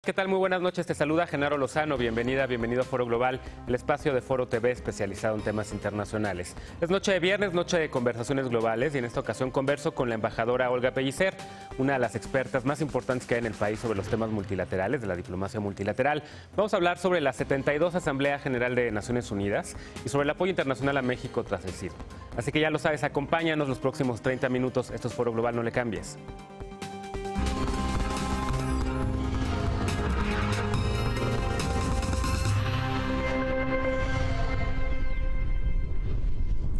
¿Qué tal? Muy buenas noches, te saluda Genaro Lozano, bienvenida, bienvenido a Foro Global, el espacio de Foro TV especializado en temas internacionales. Es noche de viernes, noche de conversaciones globales y en esta ocasión converso con la embajadora Olga Pellicer, una de las expertas más importantes que hay en el país sobre los temas multilaterales, de la diplomacia multilateral. Vamos a hablar sobre la 72 Asamblea General de Naciones Unidas y sobre el apoyo internacional a México tras el sismo. Así que ya lo sabes, acompáñanos los próximos 30 minutos, esto es Foro Global, no le cambies.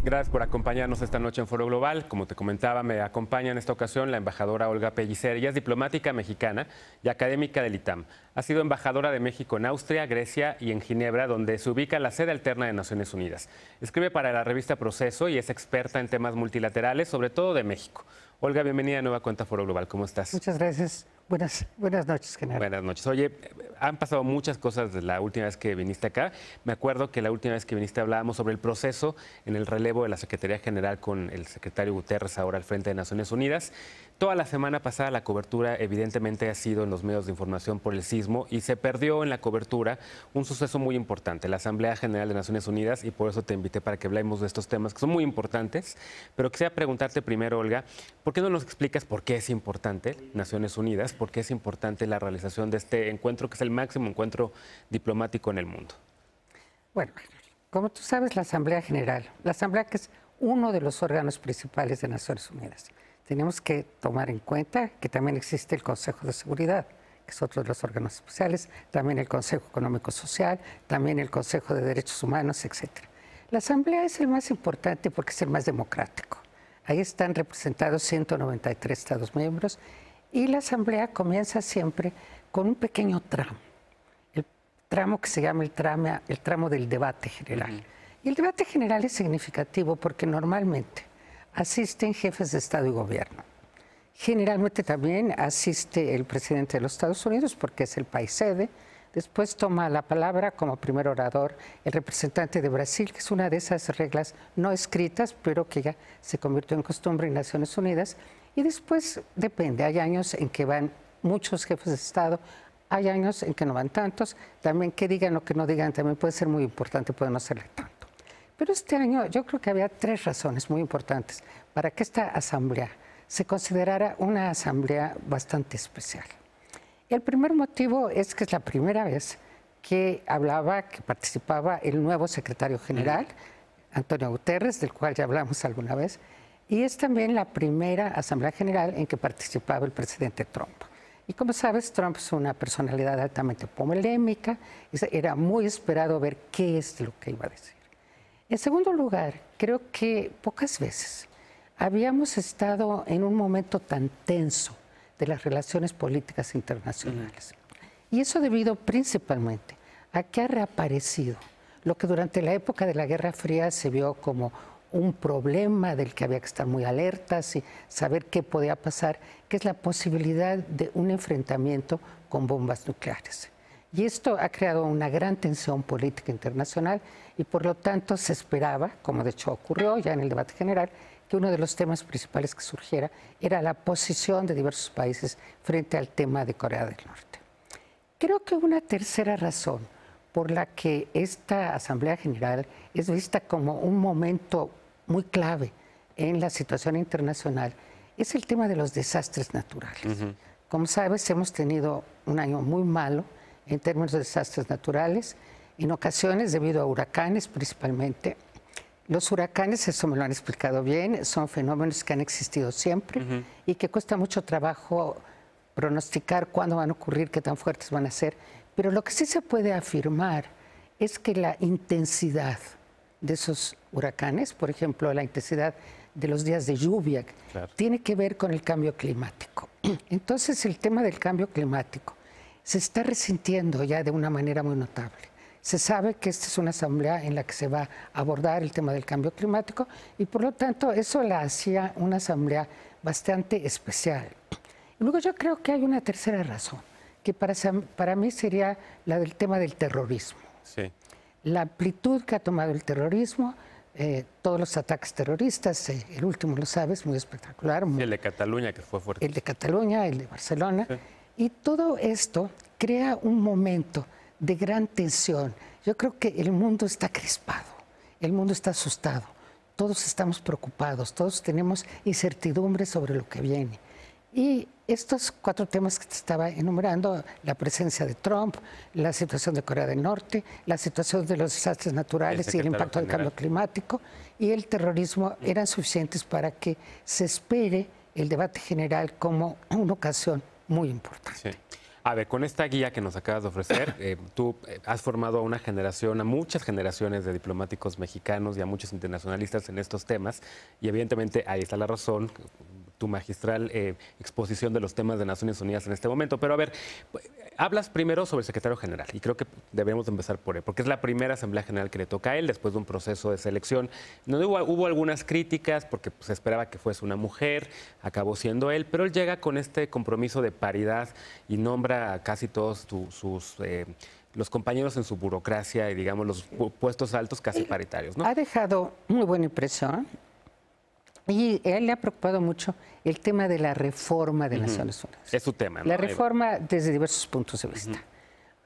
Gracias por acompañarnos esta noche en Foro Global. Como te comentaba, me acompaña en esta ocasión la embajadora Olga Pellicer. Ella es diplomática mexicana y académica del ITAM. Ha sido embajadora de México en Austria, Grecia y en Ginebra, donde se ubica la sede alterna de Naciones Unidas. Escribe para la revista Proceso y es experta en temas multilaterales, sobre todo de México. Olga, bienvenida de nueva cuenta a Foro Global. ¿Cómo estás? Muchas gracias. Buenas noches, Genaro. Buenas noches. Oye, han pasado muchas cosas desde la última vez que viniste acá. Me acuerdo que la última vez que viniste hablábamos sobre el proceso en el relevo de la Secretaría General con el secretario Guterres, ahora al frente de Naciones Unidas. Toda la semana pasada la cobertura evidentemente ha sido en los medios de información por el sismo y se perdió en la cobertura un suceso muy importante, la Asamblea General de Naciones Unidas, y por eso te invité para que hablemos de estos temas que son muy importantes. Pero quisiera preguntarte primero, Olga, ¿por qué no nos explicas por qué es importante Naciones Unidas? ¿Por qué es importante la realización de este encuentro, que es el máximo encuentro diplomático en el mundo? Bueno, como tú sabes, la Asamblea General, la Asamblea que es uno de los órganos principales de Naciones Unidas. Tenemos que tomar en cuenta que también existe el Consejo de Seguridad, que es otro de los órganos especiales, también el Consejo Económico Social, también el Consejo de Derechos Humanos, etc. La Asamblea es el más importante porque es el más democrático. Ahí están representados 193 Estados miembros y la Asamblea comienza siempre con un pequeño tramo, el tramo que se llama el tramo del debate general. Y el debate general es significativo porque normalmente asisten jefes de Estado y Gobierno. Generalmente también asiste el presidente de los Estados Unidos porque es el país sede. Después toma la palabra como primer orador el representante de Brasil, que es una de esas reglas no escritas, pero que ya se convirtió en costumbre en Naciones Unidas. Y después depende, hay años en que van muchos jefes de Estado, hay años en que no van tantos. También que digan o que no digan también puede ser muy importante, puede no ser tanto. Pero este año yo creo que había tres razones muy importantes para que esta asamblea se considerara una asamblea bastante especial. El primer motivo es que es la primera vez que participaba el nuevo secretario general, Antonio Guterres, del cual ya hablamos alguna vez, y es también la primera asamblea general en que participaba el presidente Trump. Y como sabes, Trump es una personalidad altamente polémica, era muy esperado ver qué es lo que iba a decir. En segundo lugar, creo que pocas veces habíamos estado en un momento tan tenso de las relaciones políticas internacionales. Y eso debido principalmente a que ha reaparecido lo que durante la época de la Guerra Fría se vio como un problema del que había que estar muy alertas y saber qué podía pasar, que es la posibilidad de un enfrentamiento con bombas nucleares. Y esto ha creado una gran tensión política internacional y por lo tanto se esperaba, como de hecho ocurrió ya en el debate general, que uno de los temas principales que surgiera era la posición de diversos países frente al tema de Corea del Norte. Creo que una tercera razón por la que esta Asamblea General es vista como un momento muy clave en la situación internacional es el tema de los desastres naturales. Como sabes, hemos tenido un año muy malo en términos de desastres naturales, en ocasiones debido a huracanes principalmente. Los huracanes, eso me lo han explicado bien, son fenómenos que han existido siempre y que cuesta mucho trabajo pronosticar cuándo van a ocurrir, qué tan fuertes van a ser. Pero lo que sí se puede afirmar es que la intensidad de esos huracanes, por ejemplo, la intensidad de los días de lluvia, tiene que ver con el cambio climático. Entonces, el tema del cambio climático se está resintiendo ya de una manera muy notable. Se sabe que esta es una asamblea en la que se va a abordar el tema del cambio climático y por lo tanto eso la hacía una asamblea bastante especial. Y luego yo creo que hay una tercera razón, que para mí sería la del tema del terrorismo. Sí. La amplitud que ha tomado el terrorismo, todos los ataques terroristas, el último lo sabes, muy espectacular. Sí, el de Cataluña, que fue fuerte. El de Cataluña, el de Barcelona. Sí. Y todo esto crea un momento de gran tensión. Yo creo que el mundo está crispado, el mundo está asustado, todos estamos preocupados, todos tenemos incertidumbre sobre lo que viene. Y estos 4 temas que te estaba enumerando, la presencia de Trump, la situación de Corea del Norte, la situación de los desastres naturales y el impacto del cambio climático y el terrorismo, eran suficientes para que se espere el debate general como una ocasión muy importante. Sí. A ver, con esta guía que nos acabas de ofrecer, tú has formado a una generación, a muchas generaciones de diplomáticos mexicanos y a muchos internacionalistas en estos temas, y evidentemente ahí está la razón, tu magistral exposición de los temas de Naciones Unidas en este momento. Pero a ver, hablas primero sobre el secretario general, y creo que debemos empezar por él, porque es la primera Asamblea General que le toca a él después de un proceso de selección. No hubo algunas críticas, porque se esperaba que fuese una mujer, acabó siendo él, pero él llega con este compromiso de paridad y nombra a casi todos los compañeros en su burocracia y, digamos, los puestos altos casi paritarios, ¿no? Ha dejado muy buena impresión y a él le ha preocupado mucho el tema de la reforma de Naciones Unidas. Es su tema, ¿no? La reforma desde diversos puntos de vista.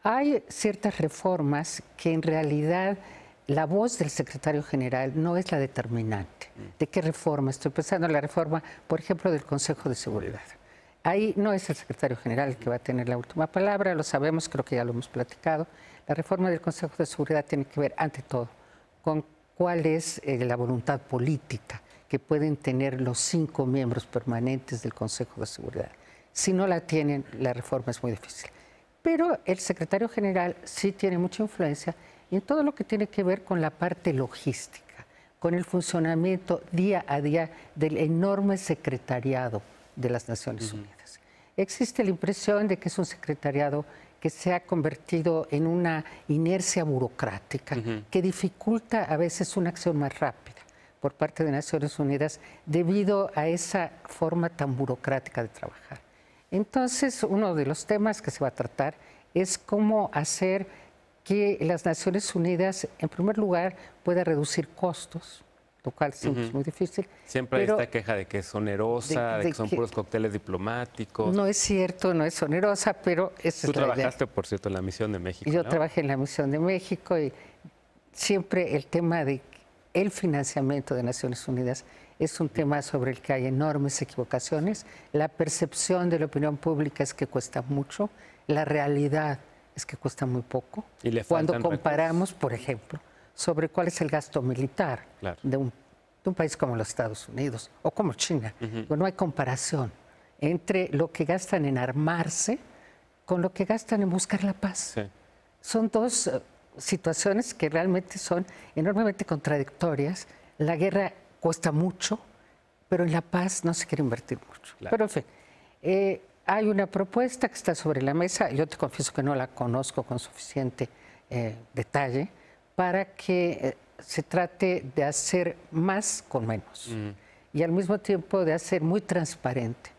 Hay ciertas reformas que en realidad la voz del secretario general no es la determinante. ¿De qué reforma? Estoy pensando en la reforma, por ejemplo, del Consejo de Seguridad. Ahí no es el secretario general el que va a tener la última palabra, lo sabemos, creo que ya lo hemos platicado. La reforma del Consejo de Seguridad tiene que ver, ante todo, con cuál es la voluntad política que pueden tener los 5 miembros permanentes del Consejo de Seguridad. Si no la tienen, la reforma es muy difícil. Pero el secretario general sí tiene mucha influencia en todo lo que tiene que ver con la parte logística, con el funcionamiento día a día del enorme secretariado de las Naciones Unidas. Existe la impresión de que es un secretariado que se ha convertido en una inercia burocrática que dificulta a veces una acción más rápida por parte de Naciones Unidas debido a esa forma tan burocrática de trabajar. Entonces, uno de los temas que se va a tratar es cómo hacer que las Naciones Unidas, en primer lugar, pueda reducir costos, lo cual siempre es muy difícil. Siempre hay esta queja de que es onerosa, de que son puros cócteles diplomáticos. No es cierto, no es onerosa, pero esa es la idea. Tú trabajaste, por cierto, en la Misión de México, Yo ¿no? trabajé en la Misión de México y siempre el tema de el financiamiento de Naciones Unidas es un tema sobre el que hay enormes equivocaciones. La percepción de la opinión pública es que cuesta mucho, la realidad es que cuesta muy poco. Y le cuando faltan comparamos, por ejemplo, sobre cuál es el gasto militar de un país como los Estados Unidos o como China. No hay comparación entre lo que gastan en armarse con lo que gastan en buscar la paz. Sí. Son dos situaciones que realmente son enormemente contradictorias. La guerra cuesta mucho, pero en la paz no se quiere invertir mucho. Claro. Pero en fin, hay una propuesta que está sobre la mesa, yo te confieso que no la conozco con suficiente detalle, para que se trate de hacer más con menos y al mismo tiempo de hacer muy transparente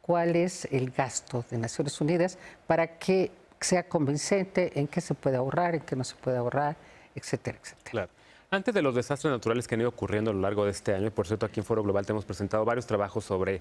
cuál es el gasto de Naciones Unidas para que sea convincente en qué se puede ahorrar, en qué no se puede ahorrar, etcétera, etcétera. Claro. Antes de los desastres naturales que han ido ocurriendo a lo largo de este año, y por cierto aquí en Foro Global te hemos presentado varios trabajos sobre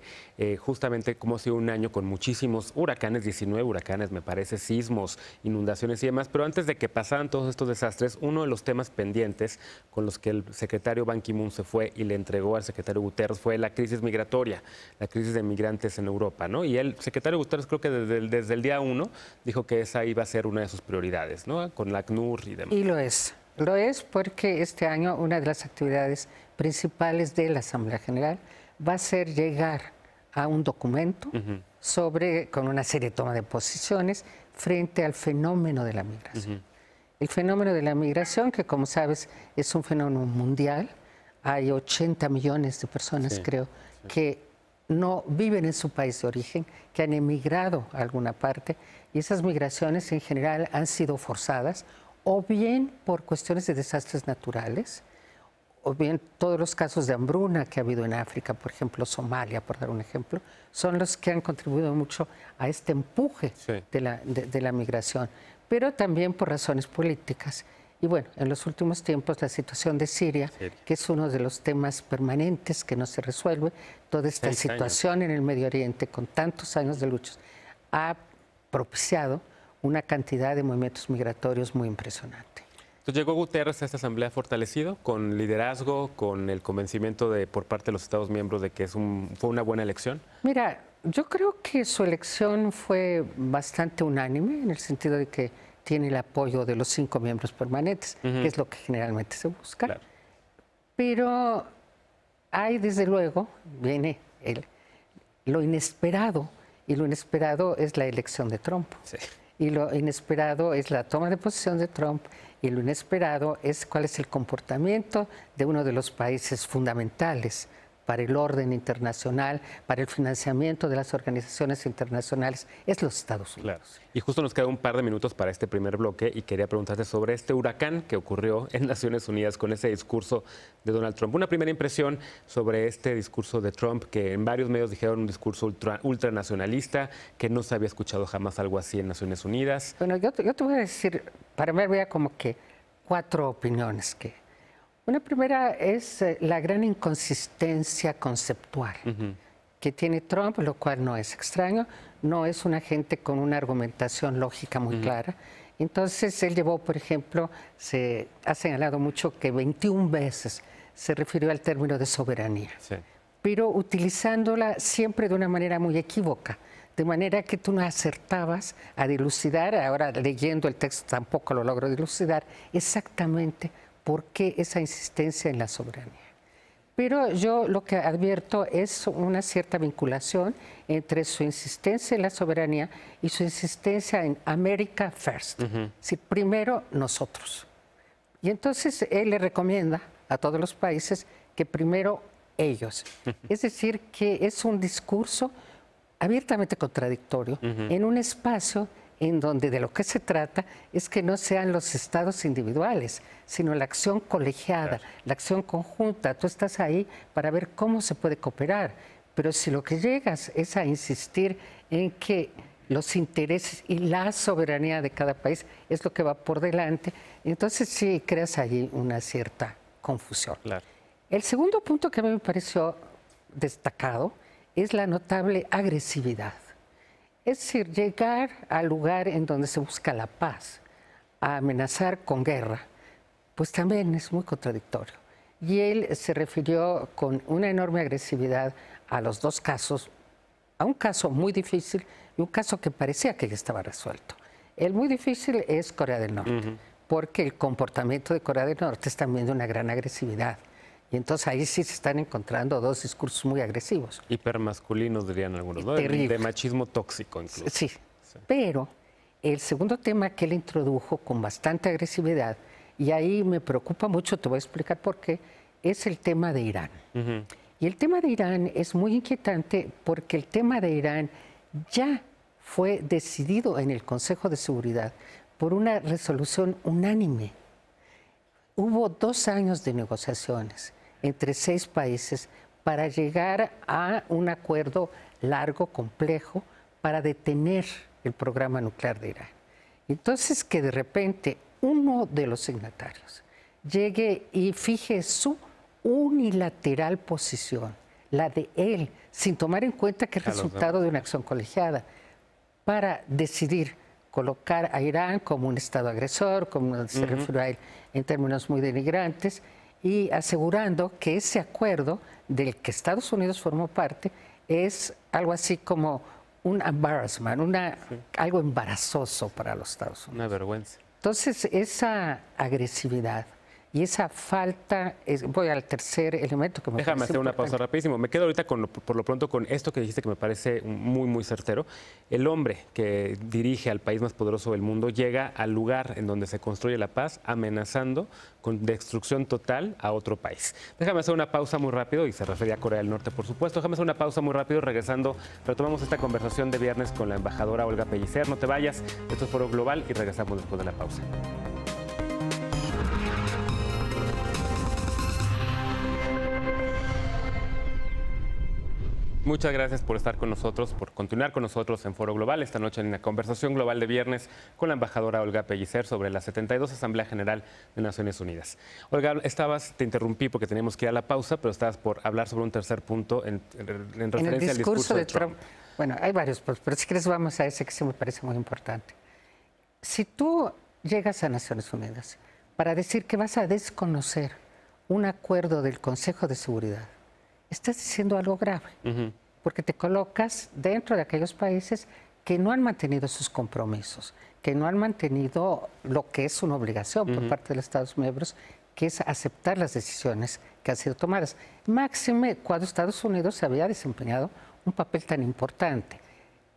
justamente cómo ha sido un año con muchísimos huracanes, 19 huracanes me parece, sismos, inundaciones y demás, pero antes de que pasaran todos estos desastres, uno de los temas pendientes con los que el secretario Ban Ki-moon se fue y le entregó al secretario Guterres fue la crisis migratoria, la crisis de migrantes en Europa, ¿no? Y el secretario Guterres creo que desde el día 1 dijo que esa iba a ser una de sus prioridades, ¿no? Con la ACNUR y demás. Y lo es. Lo es porque este año una de las actividades principales de la Asamblea General va a ser llegar a un documento con una serie de toma de posiciones frente al fenómeno de la migración. El fenómeno de la migración, que como sabes es un fenómeno mundial, hay 80 millones de personas, creo, que no viven en su país de origen, que han emigrado a alguna parte, y esas migraciones en general han sido forzadas o bien por cuestiones de desastres naturales, o bien todos los casos de hambruna que ha habido en África, por ejemplo, Somalia, por dar un ejemplo, son los que han contribuido mucho a este empuje de la migración, pero también por razones políticas. Y bueno, en los últimos tiempos la situación de Siria, que es uno de los temas permanentes que no se resuelve, toda esta situación en el Medio Oriente con tantos años de luchas, ha propiciado una cantidad de movimientos migratorios muy impresionante. Entonces llegó Guterres a esta asamblea fortalecido, con liderazgo, con el convencimiento por parte de los Estados miembros de que fue una buena elección. Mira, yo creo que su elección fue bastante unánime en el sentido de que tiene el apoyo de los 5 miembros permanentes, que es lo que generalmente se busca. Claro. Pero hay, desde luego, viene lo inesperado, y lo inesperado es la elección de Trump. Sí. Y lo inesperado es la toma de posición de Trump, y lo inesperado es cuál es el comportamiento de uno de los países fundamentales para el orden internacional, para el financiamiento de las organizaciones internacionales, es los Estados Unidos. Claro. Y justo nos queda un par de minutos para este primer bloque y quería preguntarte sobre este huracán que ocurrió en Naciones Unidas con ese discurso de Donald Trump. Una primera impresión sobre este discurso de Trump, que en varios medios dijeron un discurso ultranacionalista, que no se había escuchado jamás algo así en Naciones Unidas. Bueno, yo te voy a decir, para mí había como que 4 opiniones que... Una primera es la gran inconsistencia conceptual que tiene Trump, lo cual no es extraño, no es una gente con una argumentación lógica muy clara. Entonces, él llevó, por ejemplo, se ha señalado mucho que 21 veces se refirió al término de soberanía, Sí. pero utilizándola siempre de una manera muy equívoca, de manera que tú no acertabas a dilucidar, ahora leyendo el texto tampoco lo logro dilucidar, exactamente por qué esa insistencia en la soberanía. Pero yo lo que advierto es una cierta vinculación entre su insistencia en la soberanía y su insistencia en America First, es decir, primero nosotros. Y entonces él le recomienda a todos los países que primero ellos. Es decir, que es un discurso abiertamente contradictorio en un espacio en donde de lo que se trata es que no sean los estados individuales, sino la acción colegiada, la acción conjunta. Tú estás ahí para ver cómo se puede cooperar, pero si lo que llegas es a insistir en que los intereses y la soberanía de cada país es lo que va por delante, entonces sí creas allí una cierta confusión. Claro. El segundo punto que a mí me pareció destacado es la notable agresividad. Es decir, llegar al lugar en donde se busca la paz, a amenazar con guerra, pues también es muy contradictorio. Y él se refirió con una enorme agresividad a los 2 casos, a un caso muy difícil y un caso que parecía que ya estaba resuelto. El muy difícil es Corea del Norte, porque el comportamiento de Corea del Norte es también de una gran agresividad. Y entonces ahí sí se están encontrando 2 discursos muy agresivos. Hipermasculinos, dirían algunos, ¿no? Terrible. De machismo tóxico incluso. Sí, pero el segundo tema que él introdujo con bastante agresividad, y ahí me preocupa mucho, te voy a explicar por qué, es el tema de Irán. Y el tema de Irán es muy inquietante porque el tema de Irán ya fue decidido en el Consejo de Seguridad por una resolución unánime. Hubo 2 años de negociaciones entre 6 países para llegar a un acuerdo largo, complejo, para detener el programa nuclear de Irán. Entonces, que de repente uno de los signatarios llegue y fije su unilateral posición, la de él, sin tomar en cuenta que es resultado de una acción colegiada, para decidir colocar a Irán como un Estado agresor, como se refirió a él en términos muy denigrantes, y asegurando que ese acuerdo del que Estados Unidos formó parte es algo así como un embarrassment, algo embarazoso para los Estados Unidos. Una vergüenza. Entonces, esa agresividad y esa falta, voy al tercer elemento que me parece Déjame hacer una importante. pausa rapidísimo. Me quedo ahorita por lo pronto con esto que dijiste que me parece muy, muy certero. El hombre que dirige al país más poderoso del mundo llega al lugar en donde se construye la paz amenazando con destrucción total a otro país. Déjame hacer una pausa muy rápido, y se refería a Corea del Norte, por supuesto. Déjame hacer una pausa muy rápido, regresando, retomamos esta conversación de viernes con la embajadora Olga Pellicer. No te vayas, esto es Foro Global y regresamos después de la pausa. Muchas gracias por estar con nosotros, por continuar con nosotros en Foro Global. Esta noche en la conversación global de viernes con la embajadora Olga Pellicer sobre la 72 Asamblea General de Naciones Unidas. Olga, te interrumpí porque teníamos que ir a la pausa, pero estabas por hablar sobre un tercer punto en referencia al discurso de Trump. Bueno, hay varios, pero si quieres vamos a ese que sí me parece muy importante. Si tú llegas a Naciones Unidas para decir que vas a desconocer un acuerdo del Consejo de Seguridad, estás diciendo algo grave, porque te colocas dentro de aquellos países que no han mantenido sus compromisos, que no han mantenido lo que es una obligación por parte de los Estados miembros, que es aceptar las decisiones que han sido tomadas. Máxime cuando Estados Unidos había desempeñado un papel tan importante.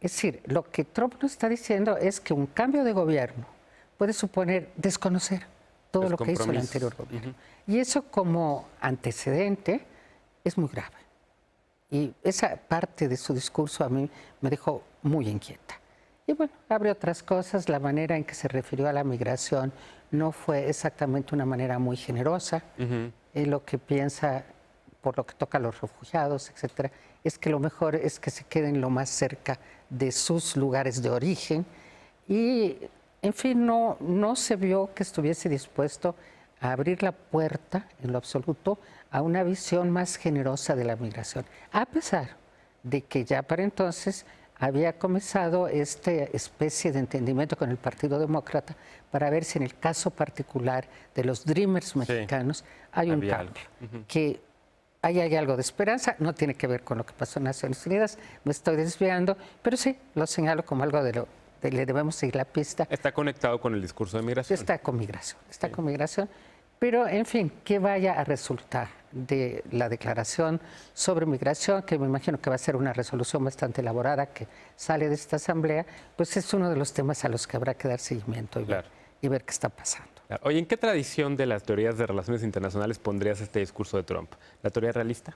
Es decir, lo que Trump nos está diciendo es que un cambio de gobierno puede suponer desconocer todo lo que hizo el anterior gobierno. Y eso como antecedente es muy grave. Y esa parte de su discurso a mí me dejó muy inquieta. Y bueno, abre otras cosas. La manera en que se refirió a la migración no fue exactamente una manera muy generosa. Lo que piensa, por lo que toca a los refugiados, etcétera, es que lo mejor es que se queden lo más cerca de sus lugares de origen. Y, en fin, no se vio que estuviese dispuesto a abrir la puerta, en lo absoluto, a una visión más generosa de la migración, a pesar de que ya para entonces había comenzado esta especie de entendimiento con el Partido Demócrata para ver si en el caso particular de los Dreamers mexicanos hay un cambio, que ahí hay algo de esperanza, no tiene que ver con lo que pasó en Naciones Unidas, me estoy desviando, pero sí, lo señalo como algo de lo que le debemos seguir la pista. Está conectado con el discurso de migración. Está con migración, con migración. Pero, en fin, ¿qué vaya a resultar de la declaración sobre migración, que me imagino que va a ser una resolución bastante elaborada que sale de esta asamblea? Pues es uno de los temas a los que habrá que dar seguimiento y ver qué está pasando. Oye, ¿en qué tradición de las teorías de relaciones internacionales pondrías este discurso de Trump? ¿La teoría realista?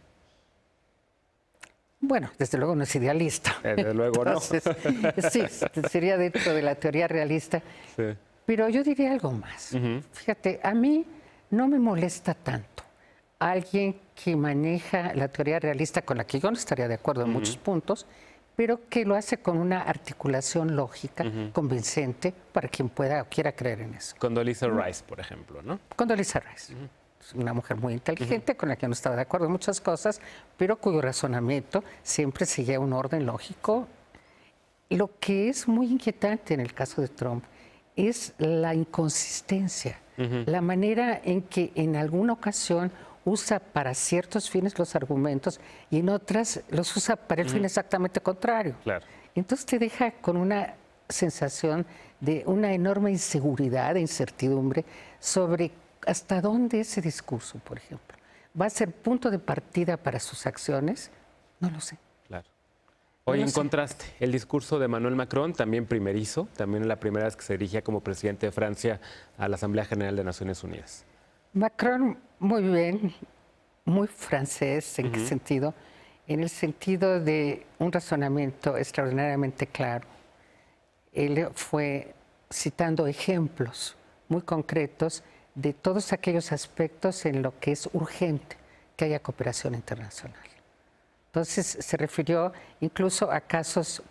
Bueno, desde luego no es idealista. Desde luego entonces, no. Sí, sería dentro de la teoría realista. Sí. Pero yo diría algo más. Fíjate, a mí no me molesta tanto alguien que maneja la teoría realista, con la que yo no estaría de acuerdo en muchos puntos, pero que lo hace con una articulación lógica, convincente, para quien pueda o quiera creer en eso. Condoleezza Rice, por ejemplo, ¿no? Condoleezza Rice. Es una mujer muy inteligente, con la que no estaba de acuerdo en muchas cosas, pero cuyo razonamiento siempre seguía un orden lógico. Lo que es muy inquietante en el caso de Trump es la inconsistencia, la manera en que en alguna ocasión usa para ciertos fines los argumentos y en otras los usa para el fin exactamente contrario. Claro. Entonces te deja con una sensación de una enorme inseguridad e incertidumbre sobre hasta dónde ese discurso, por ejemplo, va a ser punto de partida para sus acciones. No lo sé. Claro. Hoy en contraste, el discurso de Emmanuel Macron, también primerizo, también es la primera vez que se dirigía como presidente de Francia a la Asamblea General de Naciones Unidas. Macron, muy bien, muy francés, ¿en qué sentido? En el sentido de un razonamiento extraordinariamente claro. Él fue citando ejemplos muy concretos de todos aquellos aspectos en lo que es urgente que haya cooperación internacional. Entonces se refirió incluso a casos,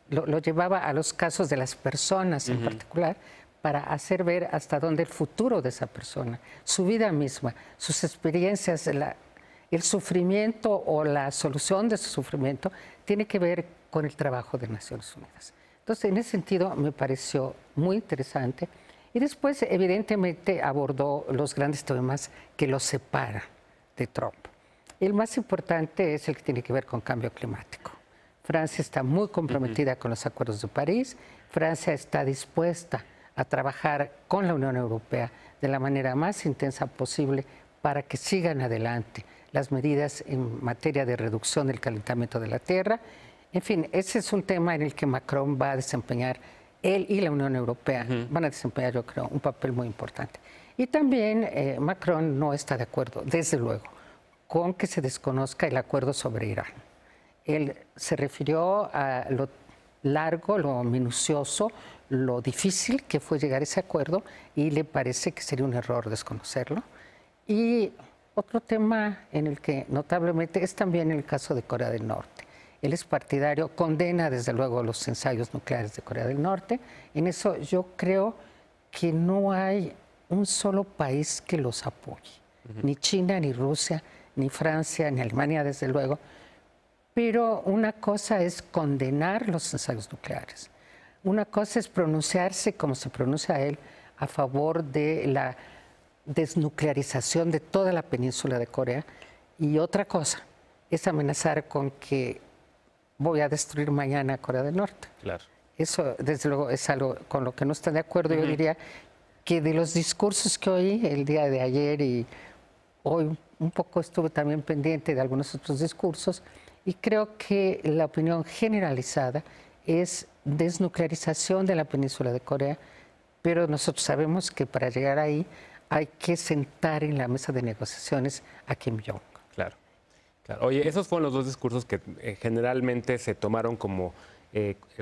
lo llevaba a los casos de las personas en particular, para hacer ver hasta dónde el futuro de esa persona, su vida misma, sus experiencias, el sufrimiento o la solución de su sufrimiento, tiene que ver con el trabajo de Naciones Unidas. Entonces, en ese sentido, me pareció muy interesante. Y después, evidentemente, abordó los grandes temas que los separan de Trump. El más importante es el que tiene que ver con cambio climático. Francia está muy comprometida con los acuerdos de París. Francia está dispuesta a trabajar con la Unión Europea de la manera más intensa posible para que sigan adelante las medidas en materia de reducción del calentamiento de la Tierra. En fin, ese es un tema en el que Macron va a desempeñar, él y la Unión Europea van a desempeñar, yo creo, un papel muy importante. Y también Macron no está de acuerdo, desde luego, con que se desconozca el acuerdo sobre Irán. Él se refirió a lo largo, lo minucioso, lo difícil que fue llegar a ese acuerdo y le parece que sería un error desconocerlo. Y otro tema en el que notablemente es también el caso de Corea del Norte. Él es partidario, condena desde luego los ensayos nucleares de Corea del Norte. En eso yo creo que no hay un solo país que los apoye, ni China, ni Rusia, ni Francia, ni Alemania, desde luego. Pero una cosa es condenar los ensayos nucleares. Una cosa es pronunciarse, como se pronuncia él, a favor de la desnuclearización de toda la península de Corea. Y otra cosa es amenazar con que voy a destruir mañana Corea del Norte. Claro. Eso, desde luego, es algo con lo que no estoy de acuerdo. Yo diría que de los discursos que oí el día de ayer y hoy un poco estuve también pendiente de algunos otros discursos, y creo que la opinión generalizada es desnuclearización de la península de Corea, pero nosotros sabemos que para llegar ahí hay que sentar en la mesa de negociaciones a Kim Jong. Claro, claro. Oye, esos fueron los dos discursos que generalmente se tomaron como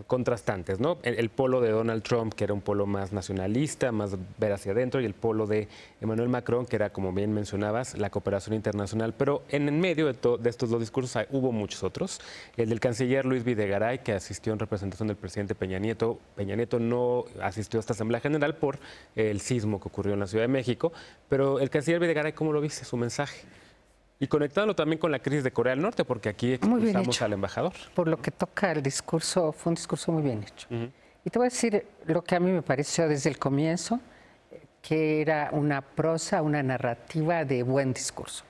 contrastantes, ¿no? El polo de Donald Trump, que era un polo más nacionalista, más ver hacia adentro, y el polo de Emmanuel Macron, que era, como bien mencionabas, la cooperación internacional. Pero en medio de estos dos discursos hubo muchos otros. El del canciller Luis Videgaray, que asistió en representación del presidente Peña Nieto. Peña Nieto no asistió a esta Asamblea General por el sismo que ocurrió en la Ciudad de México. Pero el canciller Videgaray, ¿cómo lo viste, su mensaje? Y conectándolo también con la crisis de Corea del Norte, porque aquí expulsamos al embajador. Por lo que toca el discurso, fue un discurso muy bien hecho. Y te voy a decir lo que a mí me pareció desde el comienzo, que era una prosa, una narrativa de buen discurso.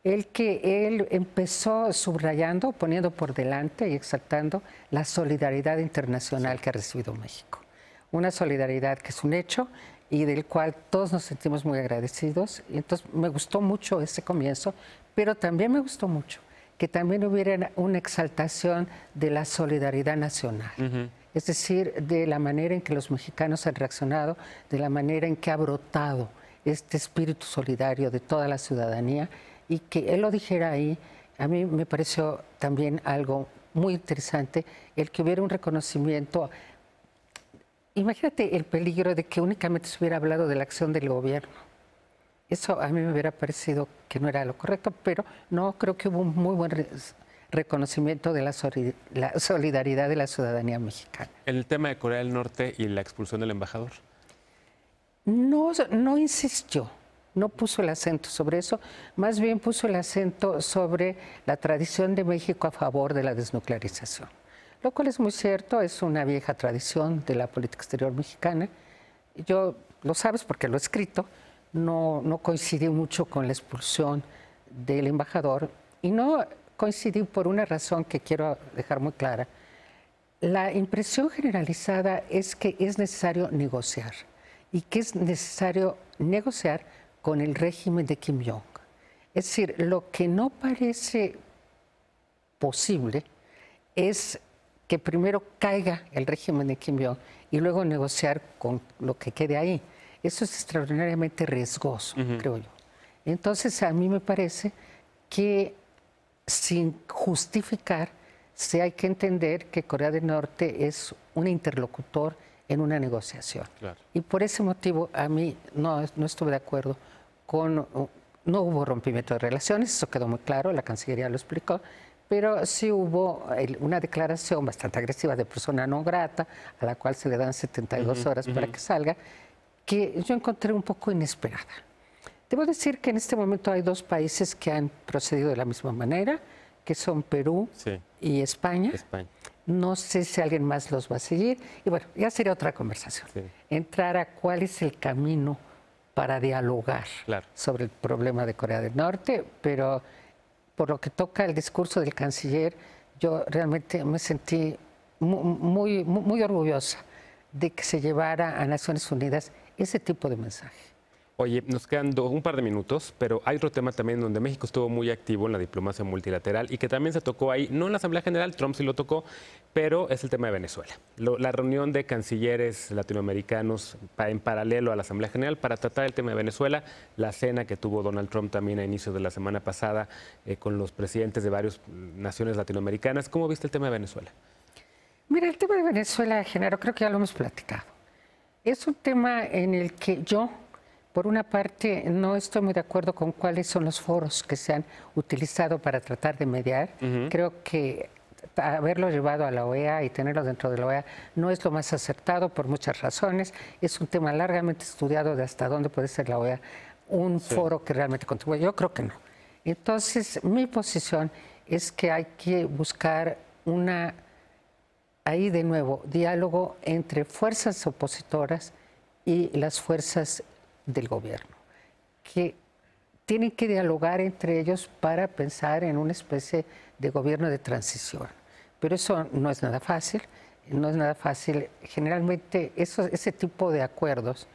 El que él empezó subrayando, poniendo por delante y exaltando la solidaridad internacional que ha recibido México. Una solidaridad que es un hecho y del cual todos nos sentimos muy agradecidos. Y entonces me gustó mucho ese comienzo, pero también me gustó mucho que también hubiera una exaltación de la solidaridad nacional. Es decir, de la manera en que los mexicanos han reaccionado, de la manera en que ha brotado este espíritu solidario de toda la ciudadanía, y que él lo dijera ahí, a mí me pareció también algo muy interesante, el que hubiera un reconocimiento. Imagínate el peligro de que únicamente se hubiera hablado de la acción del gobierno. Eso a mí me hubiera parecido que no era lo correcto, pero no, creo que hubo un muy buen reconocimiento de la solidaridad de la ciudadanía mexicana. El tema de Corea del Norte y la expulsión del embajador. No insistió, no puso el acento sobre eso, más bien puso el acento sobre la tradición de México a favor de la desnuclearización. Lo cual es muy cierto, es una vieja tradición de la política exterior mexicana. Yo, lo sabes porque lo he escrito, no coincidí mucho con la expulsión del embajador, y no coincidí por una razón que quiero dejar muy clara. La impresión generalizada es que es necesario negociar, y que es necesario negociar con el régimen de Kim Jong. Es decir, lo que no parece posible es que primero caiga el régimen de Kim Jong y luego negociar con lo que quede ahí. Eso es extraordinariamente riesgoso, creo yo. Entonces, a mí me parece que sin justificar, sí hay que entender que Corea del Norte es un interlocutor en una negociación. Claro. Y por ese motivo, a mí no estuve de acuerdo con... No hubo rompimiento de relaciones, eso quedó muy claro, la Cancillería lo explicó, pero sí hubo una declaración bastante agresiva de persona no grata, a la cual se le dan 72 horas para que salga, que yo encontré un poco inesperada. Debo decir que en este momento hay dos países que han procedido de la misma manera, que son Perú y España. No sé si alguien más los va a seguir. Y bueno, ya sería otra conversación. Entrar a cuál es el camino para dialogar sobre el problema de Corea del Norte, pero por lo que toca el discurso del canciller, yo realmente me sentí muy orgullosa de que se llevara a Naciones Unidas ese tipo de mensaje. Oye, nos quedan un par de minutos, pero hay otro tema también donde México estuvo muy activo en la diplomacia multilateral y que también se tocó ahí, no en la Asamblea General, Trump sí lo tocó, pero es el tema de Venezuela. La reunión de cancilleres latinoamericanos en paralelo a la Asamblea General para tratar el tema de Venezuela, la cena que tuvo Donald Trump también a inicios de la semana pasada con los presidentes de varias naciones latinoamericanas. ¿Cómo viste el tema de Venezuela? Mira, el tema de Venezuela, Genaro, creo que ya lo hemos platicado. Es un tema en el que yo, por una parte, no estoy muy de acuerdo con cuáles son los foros que se han utilizado para tratar de mediar. Creo que haberlo llevado a la OEA y tenerlo dentro de la OEA no es lo más acertado por muchas razones. Es un tema largamente estudiado de hasta dónde puede ser la OEA un foro que realmente contribuya. Yo creo que no. Entonces, mi posición es que hay que buscar ahí de nuevo, diálogo entre fuerzas opositoras y las fuerzas del gobierno, que tienen que dialogar entre ellos para pensar en una especie de gobierno de transición. Pero eso no es nada fácil, no es nada fácil. Generalmente ese tipo de acuerdos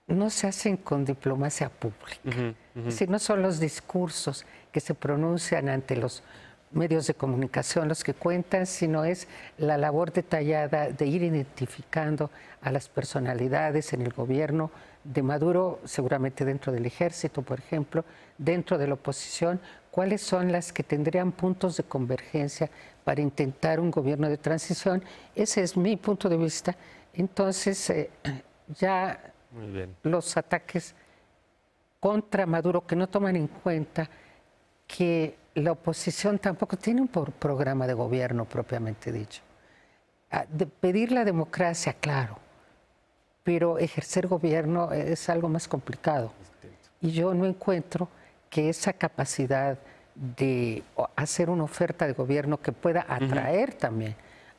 no se hacen con diplomacia pública. Es decir, no son los discursos que se pronuncian ante los medios de comunicación los que cuentan, sino es la labor detallada de ir identificando a las personalidades en el gobierno de Maduro, seguramente dentro del ejército, por ejemplo, dentro de la oposición, cuáles son las que tendrían puntos de convergencia para intentar un gobierno de transición. Ese es mi punto de vista. Entonces, ya los ataques contra Maduro que no toman en cuenta que la oposición tampoco tiene un programa de gobierno propiamente dicho. De pedir la democracia, claro, pero ejercer gobierno es algo más complicado. Y yo no encuentro que esa capacidad de hacer una oferta de gobierno que pueda atraer también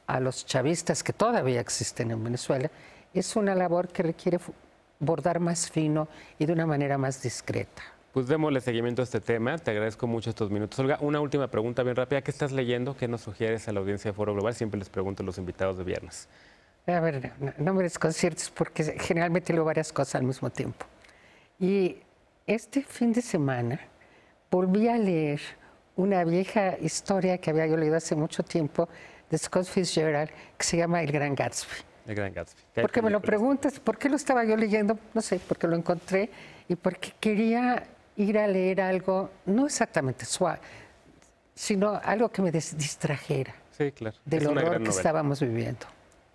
a los chavistas que todavía existen en Venezuela, es una labor que requiere bordar más fino y de una manera más discreta. Pues démosle seguimiento a este tema. Te agradezco mucho estos minutos. Olga, una última pregunta bien rápida. ¿Qué estás leyendo? ¿Qué nos sugieres a la audiencia de Foro Global? Siempre les pregunto a los invitados de viernes. A ver, no me desconciertes porque generalmente leo varias cosas al mismo tiempo. Y este fin de semana volví a leer una vieja historia que había yo leído hace mucho tiempo de Scott Fitzgerald que se llama El Gran Gatsby. El Gran Gatsby. Porque me lo preguntas, ¿por qué lo estaba yo leyendo? No sé, porque lo encontré y porque quería ir a leer algo, no exactamente suave, sino algo que me distrajera del horror que estábamos viviendo.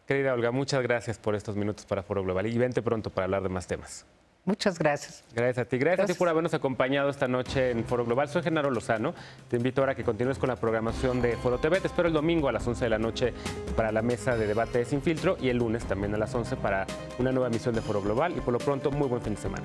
Querida Olga, muchas gracias por estos minutos para Foro Global y vente pronto para hablar de más temas. Muchas gracias. Gracias a ti. Gracias a ti por habernos acompañado esta noche en Foro Global. Soy Genaro Lozano. Te invito ahora a que continúes con la programación de Foro TV. Te espero el domingo a las 11 de la noche para la mesa de debate de Sin Filtro y el lunes también a las 11 para una nueva emisión de Foro Global. Y por lo pronto, muy buen fin de semana.